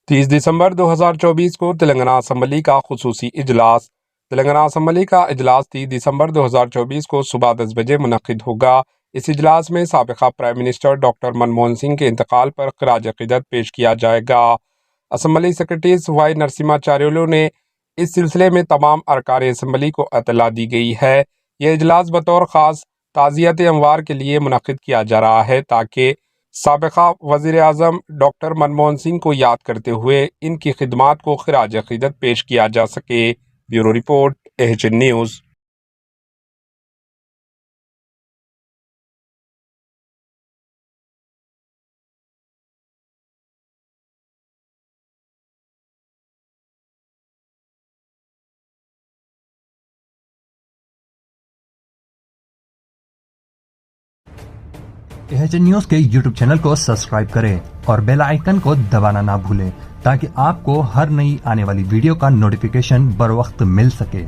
30 دسمبر 2024 کو تلنگانہ اسمبلی کا خصوصی اجلاس۔ تلنگانہ اسمبلی کا اجلاس 30 دسمبر 2024 کو صبح 10 بجے منعقد ہوگا۔ اس اجلاس میں سابقہ prime minister doctor Manmohan Singh کے انتقال پر خراج عقیدت پیش کیا جائے گا۔ اسمبلی سیکرٹری وائی نرسمہا چاریولو نے اس سلسلے میں تمام ارکان اسمبلی کو اطلاع دی گئی ہے۔ یہ اجلاس بطور خاص تعزیت اموار کے لیے منعقد کیا جا رہا ہے تاکہ سابقہ وزیر اعظم ڈاکٹر منموہن سنگھ کو یاد کرتے ہوئے ان کی خدمات کو خراج عقیدت پیش کیا جا سکے۔ Bureau report AHN news. AHN news کے YouTube چینل کو سبسکرائب کریں اور بیل آئیکن کو دبانا نہ بھولیں تاکہ آپ کو ہر نئی آنے والی ویڈیو کا نوٹیفیکیشن بر وقت مل سکے۔